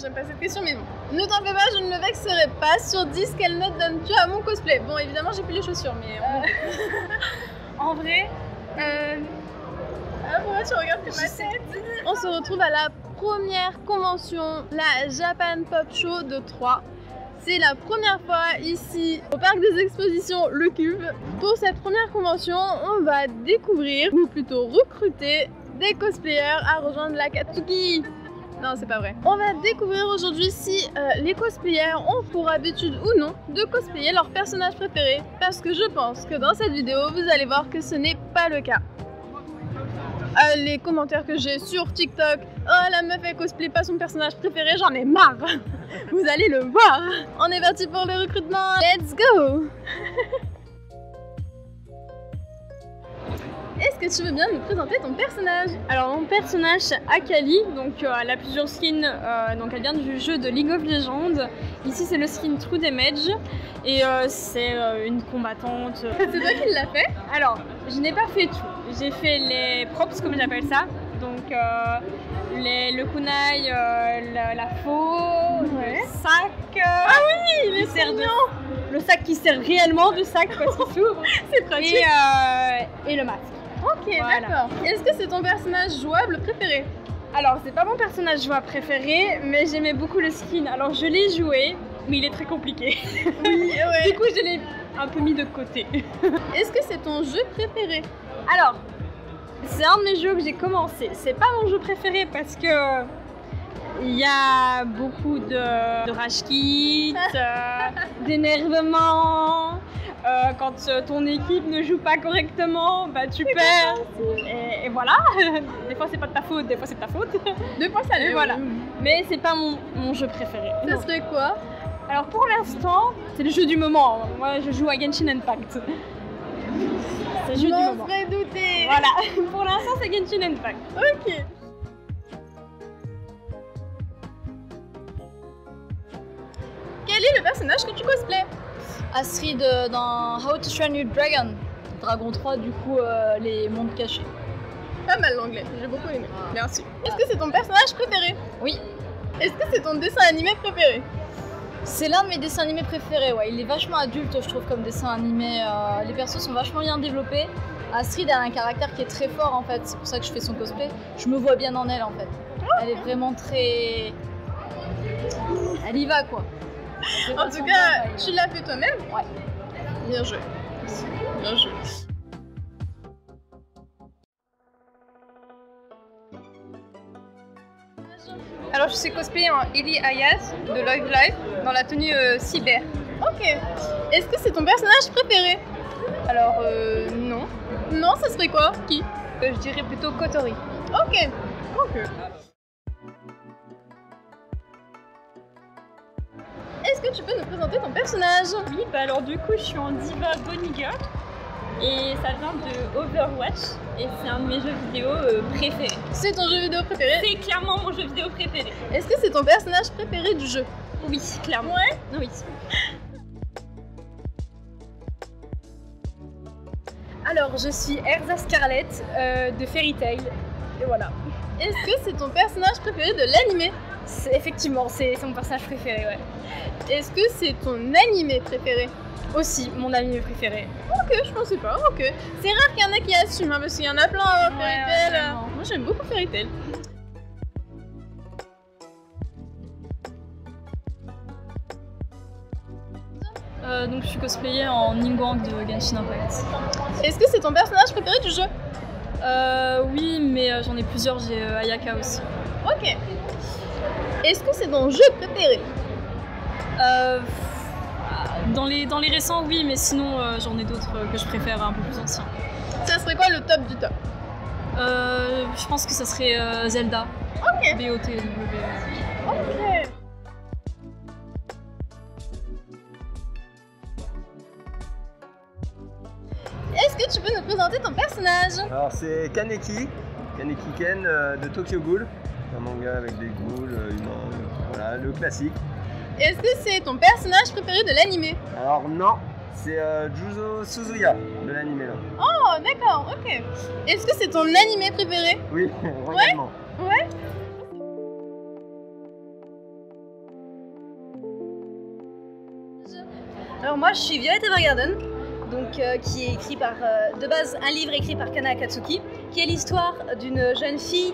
j'aime pas cette question, mais bon. Ne t'en fais pas, je ne me vexerai pas. Sur 10, quelle note donnes-tu à mon cosplay? Bon, évidemment, j'ai plus les chaussures, mais... En vrai, pourquoi tu regardes ma tête? On se retrouve à la première convention, la Japan Pop Show de Troyes. C'est la première fois ici au parc des expositions Le Cube. Pour cette première convention, on va découvrir, ou plutôt recruter, des cosplayers à rejoindre la Katsuki. Non, c'est pas vrai. On va découvrir aujourd'hui si les cosplayers ont pour habitude ou non de cosplayer leur personnage préféré. Parce que je pense que dans cette vidéo, vous allez voir que ce n'est pas le cas. Les commentaires que j'ai sur TikTok, oh la meuf elle cosplay pas son personnage préféré, j'en ai marre. Vous allez le voir. On est parti pour le recrutement, let's go. Est-ce que tu veux bien nous présenter ton personnage? alors mon personnage c'est Akali, donc elle a plusieurs skins, donc elle vient du jeu de League of Legends. Ici c'est le skin True Damage et c'est une combattante. C'est toi qui l'as fait? Alors je n'ai pas fait tout, j'ai fait les props comme j'appelle ça, donc le kunai, la faux, Ouais. le sac, Ah oui, il est sert mignon. le sac qui sert réellement de sac quand il s'ouvre, C'est pratique. et le masque. Ok, Voilà. d'accord. Est-ce que c'est ton personnage jouable préféré? Alors, c'est pas mon personnage joueur préféré, mais j'aimais beaucoup le skin. Alors, je l'ai joué, mais il est très compliqué. Oui, ouais. Du coup, je l'ai un peu mis de côté. Est-ce que c'est ton jeu préféré? Alors, c'est un de mes jeux que j'ai commencé. C'est pas mon jeu préféré parce que il y a beaucoup de rage quit, d'énervement. Quand ton équipe ne joue pas correctement, bah tu perds. Et voilà. Des fois c'est pas de ta faute, des fois c'est de ta faute. Deux fois ça Et voilà. Mais c'est pas mon jeu préféré. Ça Non. serait quoi? Alors pour l'instant, c'est le jeu du moment. Moi je joue à Genshin Impact. C'est le jeu Je du m'en moment. serais douté. Voilà. Pour l'instant c'est Genshin Impact. Ok. Quel est le personnage que tu cosplays? Astrid dans How to Train Your Dragon. Dragon 3, du coup, les mondes cachés. Pas mal l'anglais, j'ai beaucoup aimé. Merci. Est-ce que c'est ton personnage préféré? Oui, Est-ce que c'est ton dessin animé préféré? c'est l'un de mes dessins animés préférés. Ouais. Il est vachement adulte, je trouve, comme dessin animé. Les persos sont vachement bien développés. Astrid a un caractère qui est très fort, en fait. C'est pour ça que je fais son cosplay. Je me vois bien en elle, en fait. Elle est vraiment très... Elle y va, quoi. En tout cas, tu l'as fait toi-même? Ouais. Bien joué. Bien joué. Alors je suis cosplay en Ellie Ayaz de Live Life dans la tenue cyber. Ok. Est-ce que c'est ton personnage préféré? Alors non, Non, ça serait quoi? Qui? je dirais plutôt Kotori. Ok. Ok. Est-ce que tu peux nous présenter ton personnage? Oui, bah alors du coup je suis en diva Bonnie Girl. Et ça vient de Overwatch. Et c'est un de mes jeux vidéo préférés. C'est ton jeu vidéo préféré? C'est clairement mon jeu vidéo préféré. Est-ce que c'est ton personnage préféré du jeu? Oui, clairement. Ouais. Oui. Alors, je suis Erza Scarlett de Fairy Tail. Et voilà. Est-ce que c'est ton personnage préféré de l'animé? Effectivement, c'est mon personnage préféré, ouais. Est-ce que c'est ton animé préféré? Aussi, mon anime préféré. Ok, je pensais pas, ok. C'est rare qu'il y en a qui assument, hein, parce qu'il y en a plein à Fairy Tail. vraiment. Moi j'aime beaucoup Fairy Tail. Donc, je suis cosplayée en Ningguang de Genshin Impact. Est-ce que c'est ton personnage préféré du jeu? Oui, mais j'en ai plusieurs. J'ai Ayaka aussi. Ok. Est-ce que c'est ton jeu préféré? Dans les récents, oui, mais sinon, j'en ai d'autres que je préfère un peu plus anciens. Ça serait quoi le top du top? Je pense que ça serait Zelda. Ok. BOTW. Ok. Est-ce que tu peux nous présenter ton personnage? Alors c'est Kaneki Ken de Tokyo Ghoul, un manga avec des ghouls, humains, voilà, le classique. Est-ce que c'est ton personnage préféré de l'animé? Alors non, c'est Juzo Suzuya de l'anime là. Oh d'accord, ok. Est-ce que c'est ton animé préféré? Oui, royalement. Ouais. Alors moi je suis Violet Evergarden, donc qui est écrit par, de base un livre écrit par Kana Akatsuki, qui est l'histoire d'une jeune fille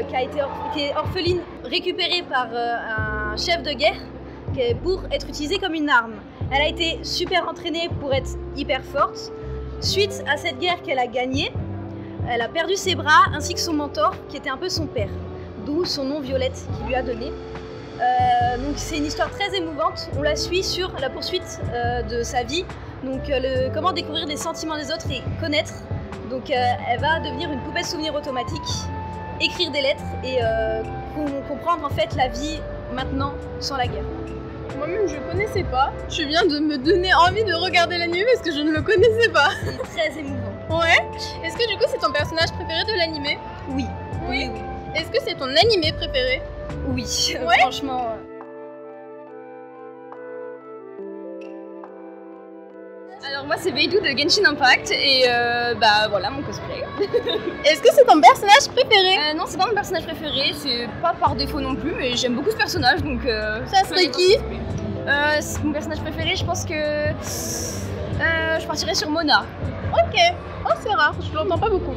qui est orpheline, récupérée par un chef de guerre pour être utilisée comme une arme. Elle a été super entraînée pour être hyper forte. Suite à cette guerre qu'elle a gagnée, elle a perdu ses bras ainsi que son mentor qui était un peu son père, d'où son nom Violette qui lui a donné. Donc c'est une histoire très émouvante, on la suit sur la poursuite de sa vie, donc comment découvrir les sentiments des autres et connaître. Donc elle va devenir une poupée souvenir automatique, écrire des lettres et comprendre en fait la vie maintenant sans la guerre. Moi-même je connaissais pas, tu viens de me donner envie de regarder l'anime parce que je ne le connaissais pas. C'est très émouvant. Ouais. Est-ce que du coup c'est ton personnage préféré de l'anime? Oui. Oui. Est-ce que c'est ton animé préféré? Oui, ouais. Franchement. Alors moi c'est Beidou de Genshin Impact et bah voilà mon cosplay. Est-ce que c'est ton personnage préféré? Non c'est pas mon personnage préféré, c'est pas par défaut non plus, mais j'aime beaucoup ce personnage donc... ça serait qui? Mon personnage préféré, je pense que... je partirais sur Mona. Ok, oh c'est rare, je l'entends pas beaucoup.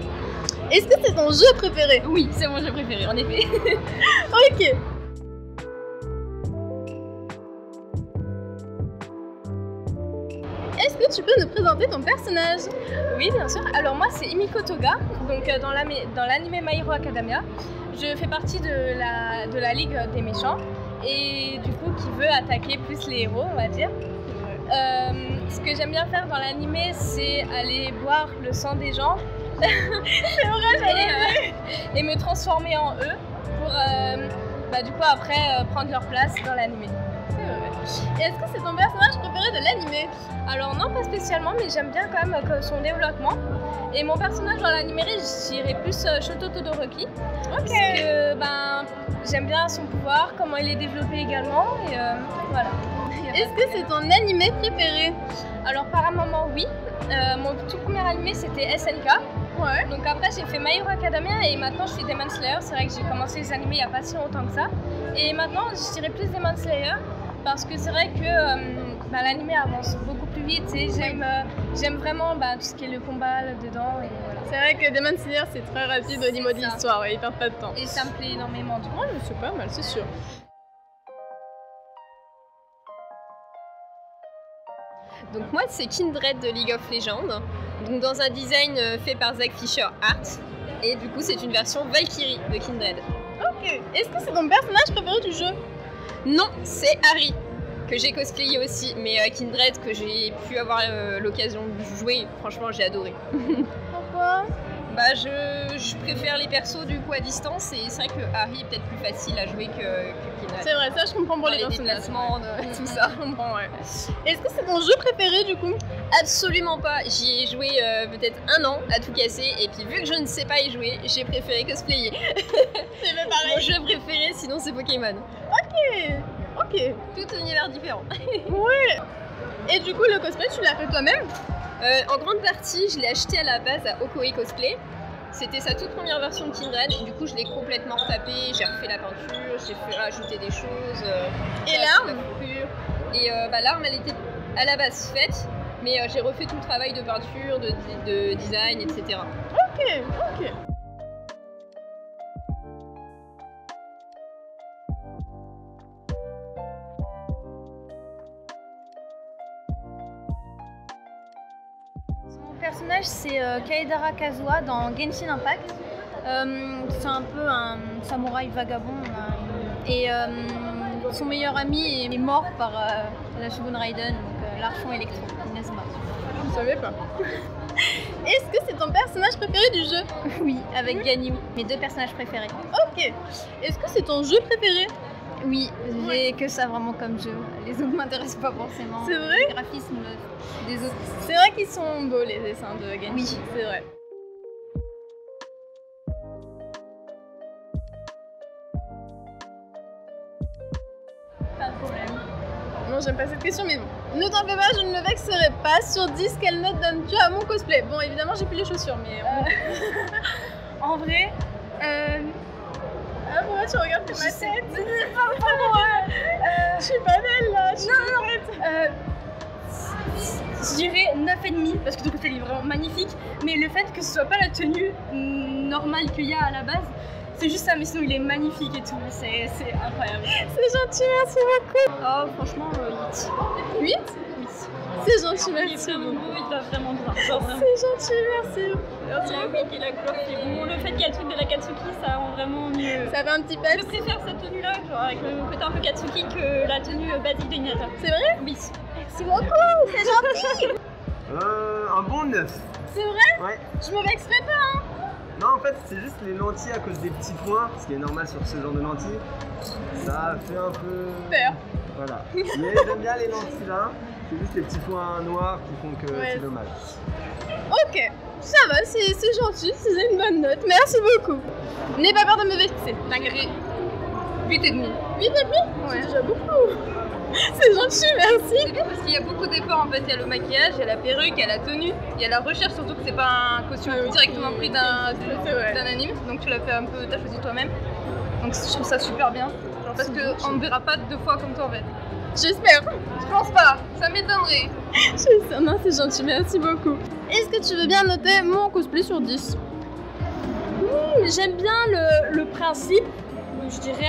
Est-ce que c'est ton jeu préféré? Oui, c'est mon jeu préféré, en effet. Ok. Est-ce que tu peux nous présenter ton personnage? Oui, bien sûr. Alors moi, c'est Himiko Toga, donc dans l'anime My Hero Academia. Je fais partie de la Ligue des méchants et du coup qui veut attaquer plus les héros, on va dire. Ce que j'aime bien faire dans l'anime, c'est aller boire le sang des gens. C'est vrai, et me transformer en eux pour du coup après prendre leur place dans l'anime. Est-ce que c'est ton personnage préféré de l'anime? Alors non, pas spécialement, mais j'aime bien quand même son développement. Et mon personnage dans l'anime, je dirais plus Shoto Todoroki. Ok. Parce que j'aime bien son pouvoir, comment il est développé également, et voilà. Est-ce que c'est ton animé préféré? Alors par un moment oui. Mon tout premier animé c'était SNK. Ouais. Donc après j'ai fait My Hero Academia et maintenant je fais Demon Slayer. C'est vrai que j'ai commencé les animés il n'y a pas si longtemps que ça. Et maintenant je dirais plus Demon Slayer parce que c'est vrai que l'animé avance beaucoup plus vite et j'aime vraiment tout ce qui est le combat là-dedans. Et voilà. C'est vrai que Demon Slayer c'est très rapide au niveau de l'histoire, ouais, ils perdent pas de temps. Et ça me plaît énormément du coup. Ouais, c'est pas mal, c'est sûr. Donc moi c'est Kindred de League of Legends, donc dans un design fait par Zack Fisher Art, et du coup c'est une version Valkyrie de Kindred. Ok, est-ce que c'est ton personnage préféré du jeu? Non, c'est Harry, que j'ai cosplayé aussi, mais Kindred que j'ai pu avoir l'occasion de jouer, franchement j'ai adoré. Pourquoi? Je préfère les persos du coup à distance et c'est vrai que Harry est peut-être plus facile à jouer que Kindred. C'est vrai, ça je comprends pour les personnages. déplacements, tout ça. Je comprends, ouais. Est-ce que c'est ton jeu préféré du coup? Absolument pas, j'y ai joué peut-être 1 an à tout casser et puis vu que je ne sais pas y jouer, j'ai préféré cosplayer. C'est même pareil. Mon jeu préféré sinon c'est Pokémon. Ok. Tout univers différent. Ouais. Et du coup le cosplay tu l'as fait toi-même? En grande partie, je l'ai acheté à la base à Okoi Cosplay. C'était sa toute première version de Kindred et du coup je l'ai complètement retapé, j'ai refait la peinture, j'ai fait rajouter des choses. Et l'arme? Et l'arme elle était à la base faite, mais j'ai refait tout le travail de peinture, de design, etc. Ok. Mon personnage c'est Kaedara Kazuha dans Genshin Impact. C'est un peu un samouraï vagabond et son meilleur ami est mort par la Shogun Raiden, donc l'archon électro, Inazuma. Je ne savais pas. Est-ce que c'est ton personnage préféré du jeu? Oui, avec Ganyu, mes 2 personnages préférés. Ok. Est-ce que c'est ton jeu préféré? Oui, j'ai que ça vraiment comme jeu. Les autres m'intéressent pas forcément. C'est vrai? Le graphisme des autres. C'est vrai qu'ils sont beaux les dessins de Genshin. Oui, c'est vrai. Pas de problème. Non, j'aime pas cette question, mais bon. Ne t'en fais pas, je ne le vexerai pas. Sur 10, quelle note donnes-tu à mon cosplay? Bon, évidemment, j'ai plus les chaussures, mais... En vrai, Ah, pourquoi tu regardes ma tête? Je suis pas belle, là. Je dirais 9,5 parce que ton cosplay est vraiment magnifique, mais le fait que ce soit pas la tenue normale qu'il y a à la base, c'est juste ça, mais sinon il est magnifique et tout, c'est incroyable. C'est gentil, merci beaucoup. Oh, franchement, 8. 8? C'est gentil, merci. Il va vraiment bien. C'est gentil, merci. Merci beaucoup. Et la couleur, c'est bon. Le fait qu'il y a le truc de la Katsuki, ça rend vraiment mieux. Ça fait un petit peps. Je préfère cette tenue-là, genre avec le côté un peu Katsuki, que la tenue basique de Hinata. C'est vrai? Oui. Merci beaucoup, c'est gentil. Un bon 9. C'est vrai? Ouais. Je me vexerai pas, hein. Non, en fait, c'est juste les lentilles à cause des petits points, ce qui est normal sur ce genre de lentilles. Ça fait un peu Peur. Voilà. Mais j'aime bien les lentilles là. C'est juste les petits points noirs qui font que c'est dommage. Ok, ça va, c'est gentil, c'est une bonne note. Merci beaucoup. N'aie pas peur de me vexer. Dinguerie. 8,5. 8,5? Ouais. C'est déjà beaucoup. C'est gentil, merci. C'est bien parce qu'il y a beaucoup d'efforts en fait. Il y a le maquillage, il y a la perruque, il y a la tenue, il y a la recherche, surtout que c'est pas un costume directement pris d'un anime. Donc tu l'as fait un peu, t'as choisi toi-même. Donc je trouve ça super bien. Genre, parce qu'on ne verra pas 2 fois comme toi en fait. J'espère. Je pense pas, ça m'étonnerait. J'espère. Non, c'est gentil, merci beaucoup. Est-ce que tu veux bien noter mon cosplay sur 10? J'aime bien le principe. Donc je dirais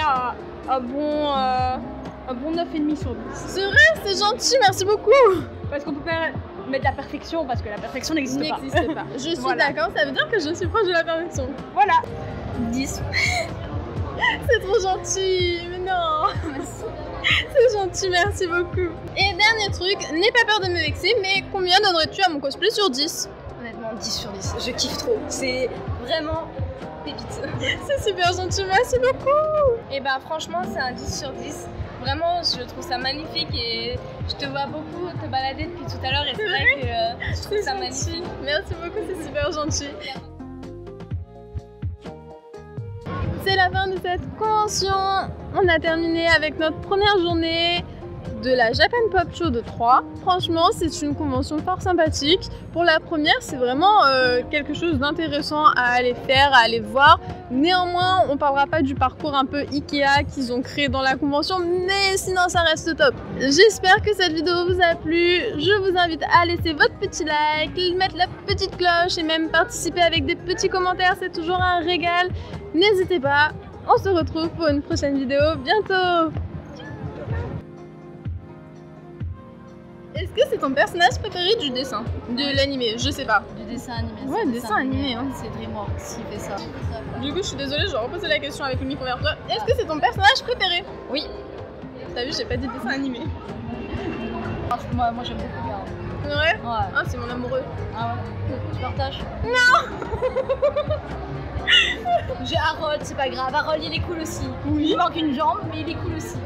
un bon 9,5 sur 10. C'est vrai, c'est gentil, merci beaucoup. Parce qu'on peut pas mettre la perfection, parce que la perfection n'existe pas. N'existe pas. Je suis Voilà. d'accord, ça veut dire que je suis proche de la perfection. Voilà. 10. C'est trop gentil, mais non. C'est gentil, merci beaucoup. Et dernier truc, n'aie pas peur de me vexer, mais combien donnerais-tu à mon cosplay sur 10? Honnêtement, 10 sur 10. Je kiffe trop. C'est vraiment pépite. C'est super gentil, merci beaucoup. Et bah franchement, c'est un 10 sur 10. Vraiment, je trouve ça magnifique et je te vois beaucoup te balader depuis tout à l'heure et c'est vrai que je trouve ça magnifique. Merci beaucoup, c'est super gentil. C'est la fin de cette convention. On a terminé avec notre première journée de la Japan Pop Show de 3. Franchement, c'est une convention fort sympathique. Pour la première, c'est vraiment quelque chose d'intéressant à aller faire, à aller voir. Néanmoins, on parlera pas du parcours un peu Ikea qu'ils ont créé dans la convention, mais sinon ça reste top. J'espère que cette vidéo vous a plu. Je vous invite à laisser votre petit like, mettre la petite cloche et même participer avec des petits commentaires, c'est toujours un régal. N'hésitez pas, on se retrouve pour une prochaine vidéo bientôt. Est-ce que c'est ton personnage préféré du dessin? De l'animé? Je sais pas. Du dessin animé. Ouais, c'est dessin animé, hein. C'est DreamWorks qui fait ça. Du coup, je suis désolée, je vais reposer la question avec le micro vers toi. Est-ce que c'est ton personnage préféré? Oui. T'as vu, j'ai pas dit dessin animé. Moi j'aime beaucoup Garou. Ouais? Ouais. Ah, c'est mon amoureux. Ah ouais. Tu partages? Non. J'ai Harold, c'est pas grave. Harold il est cool aussi. Oui. Il manque une jambe, mais il est cool aussi.